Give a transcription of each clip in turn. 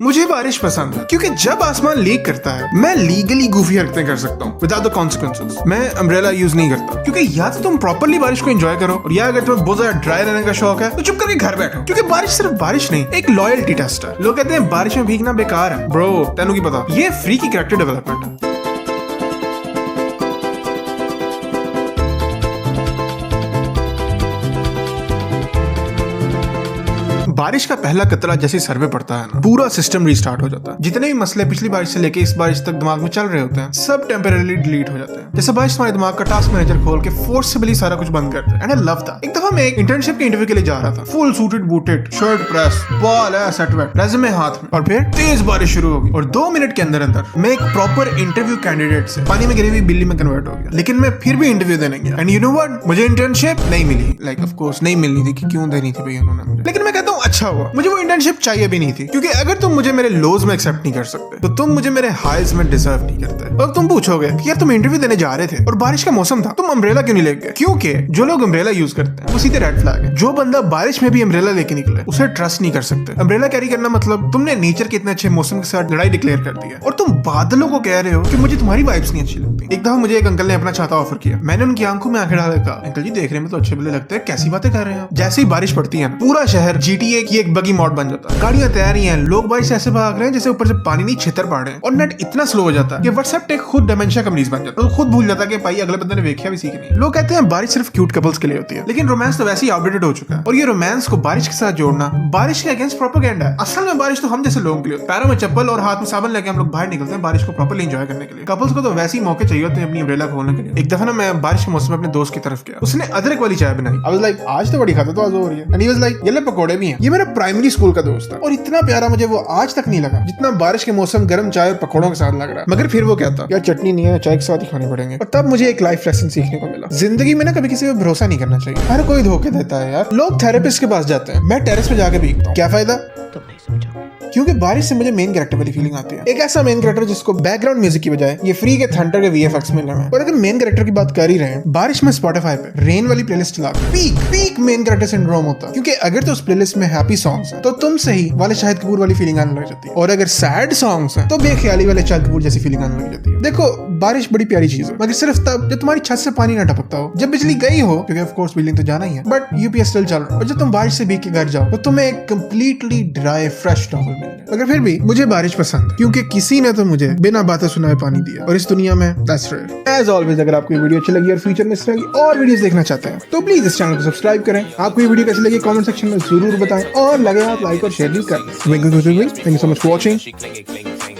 मुझे बारिश पसंद है क्योंकि जब आसमान लीक करता है मैं लीगली गूफी हरकतें कर सकता हूँ विदाउट द कॉन्सिक्वेंसेस। मैं अम्ब्रेला यूज नहीं करता क्योंकि या तो तुम प्रॉपरली बारिश को एंजॉय करो और या अगर तुम्हें बहुत ज्यादा ड्राई रहने का शौक है तो चुप करके घर बैठो, क्योंकि बारिश सिर्फ बारिश नहीं एक लॉयल्टी टेस्ट है। लोग कहते हैं बारिश में भीगना बेकार है, ब्रो तेनू की पता ये फ्री की कैरेक्टर डेवलपमेंट है। बारिश का पहला कतरा जैसे सर पे पड़ता है ना, पूरा सिस्टम रीस्टार्ट हो जाता है। जितने भी मसले पिछली बारिश से लेके इस बारिश तक दिमाग में चल रहे होते हैं सब टेम्परेली डिलीट हो जाते हैं। जैसे बारिश तुम्हारे दिमाग का टास्क मैनेजर खोल के फोर्सफुली सारा कुछ बंद करता है। And I love that. एक दफा मैं एक इंटर्नशिप के इंटरव्यू के लिए जा रहा था, full suited booted, shirt press, ball है सेट वेट, रेज़्यूमे हाथ में, और फिर तेज बारिश शुरू हो गई और 2 मिनट के अंदर अंदर मैं एक प्रॉपर इंटरव्यू कैंडिडेट से पानी में गिरी हुई बिल्ली में कन्वर्ट हो गया। लेकिन मैं फिर भी इंटरव्यू देने गया एंड यू नो व्हाट, मुझे इंटर्नशिप नहीं मिली। लाइक ऑफ कोर्स नहीं मिलनी थी कि क्यों देनी थी भाई उन्होंने मुझे, लेकिन मैं कहता हूँ अच्छा हुआ मुझे वो इंटर्नशिप चाहिए भी नहीं थी, क्योंकि अगर तुम मुझे मेरे लोज में एक्सेप्ट नहीं कर सकते तो तुम मुझे मेरे हाइज में डिजर्व नहीं करते। और तुम पूछोगे कि यार तुम इंटरव्यू देने जा रहे थे और बारिश का मौसम था, तुम अम्ब्रेला क्यों नहीं लेके गए? क्योंकि जो लोग अम्ब्रेला यूज करते हैं वो सीधे रेड फ्लैग है। जो बंदा बारिश में भी अम्ब्रेला लेके निकले उसे ट्रस्ट नहीं कर सकते। अम्ब्रेला कैरी करना मतलब तुमने नेचर के इतने अच्छे मौसम के साथ लड़ाई डिक्लेयर कर दी है और तुम बादलों को कह रहे हो कि मुझे तुम्हारी वाइब्स नहीं अच्छी लगती। एक दफा मुझे एक अंकल ने अपना छाता ऑफर किया, मैंने उनकी आंखों में आंखें डाल कहा अंकल जी देखने में तो अच्छे भले लगते हैं, कैसी बातें कर रहे हैं। जैसे ही बारिश पड़ती है पूरा शहर GTA की एक बगी मॉड बन जाता है। गाड़ियां तैयार ही हैं, लोग बारिश से ऐसे भाग रहे हैं जैसे ऊपर से पानी नहीं छितर पड़ रहे हैं, और नेट इतना स्लो हो जाता है कि व्हाट्सएप टेक खुद डिमेंशिया का मरीज बन जाता है। तो खुद भूल जाता है कि भाई अगले बंदे ने देखा भी सीख नहीं। लोग कहते हैं बारिश सिर्फ क्यूट कपल्स के लिए होती है, लेकिन रोमांस तो वैसे ही आउटडेटेड हो चुका है और ये रोमांस को बारिश के साथ जोड़ना बारिश के अगेंस्ट प्रोपेगेंडा है। असल में बारिश तो हम जैसे लोगों के लिए, पैरों में चप्पल और हाथ में साबुन लेके हम लोग बाहर निकलते हैं बारिश को प्रॉपर्ली एंजॉय करने के लिए। कपल्स को तो वैसे ही मौके चाहिए होते हैं अपनी अम्ब्रेला खोलने के लिए। एक दफा ना मैं बारिश के मौसम में अपने दोस्त की तरफ गया, उसने अदरक वाली चाय बनाई। आई वाज लाइक आज तो बड़ी खाता तो आज हो रही है, एंड ही वाज लाइक ये ले पकोड़े भी हैं। ये मेरा प्राइमरी स्कूल का दोस्त है और इतना प्यारा मुझे वो आज तक नहीं लगा जितना बारिश के मौसम गर्म चाय और पकौड़ों के साथ लग रहा है। मगर फिर वो कहता यार चटनी नहीं है चाय के साथ ही खाने पड़ेंगे। और तब मुझे एक लाइफ लेसन सीखने को मिला, जिंदगी में ना कभी किसी पे भरोसा नहीं करना चाहिए। हर कोई धोखे देता है यार। लोग थेरेपिस्ट के पास जाते हैं, मैं टेरेस पे जाके भीगता हूँ। क्या फायदा? तुम नहीं समझोगे। क्योंकि बारिश से मुझे मेन कैरेक्टर वाली फीलिंग आती है, एक ऐसा मेन कैरेक्टर जिसको बैकग्राउंड म्यूजिक की बजाय ये फ्री के थंडर के VFX मिल रहे हैं। और अगर मेन कैरेक्टर की बात कर ही रहे हैं, बारिश में स्पॉटिफाई पे रेन वाली प्लेलिस्ट चला पीक मेन कैरेक्टर सिंड्रोम होता है। क्योंकि अगर तो उस प्लेलिस्ट में हैप्पी सॉन्ग्स हैं तो तुम सही वाले शाहिद कपूर वाली फीलिंग आने लग जाती है, और अगर सैड सॉन्ग्स हैं तो बेख्याली वाले शाहिद कपूर जैसी फीलिंग आने लग जाती है। देखो बारिश बड़ी प्यारी चीज है, मगर सिर्फ तब जब तुम्हारी छत से पानी ना टपकता हो, जब बिजली गई हो, क्योंकि ऑफ कोर्स बिजली तो जाना ही है, बट UPS स्टिल चल रहा है, और जब तुम बारिश से भीग के घर जाओ तो तुम्हें एक कंप्लीटली ड्राई फ्रेश टॉवल मिल जाए। मगर फिर भी मुझे बारिश पसंद है क्योंकि किसी ने तो मुझे बिना बातें सुनाए पानी दिया, और इस दुनिया में दैट्स रेयर। एज ऑलवेज अगर आपको ये वीडियो अच्छी लगी और फ्यूचर में इस तरह की और वीडियोस देखना चाहते हैं तो प्लीज इस चैनल को सब्सक्राइब करें। आपको ये वीडियो कैसी लगी कमेंट सेक्शन में जरूर बताएं, और लगे आप लाइक और शेयर भी करें। Thank you so much for watching,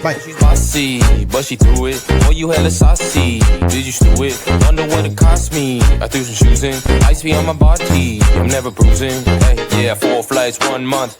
bye. Bossy, but she threw it. Oh, you hella saucy. Did you stew it? Wonder what it cost me. I threw some shoes in. Ice be on my body. I'm never bruising. Hey, yeah, 4 flights, 1 month.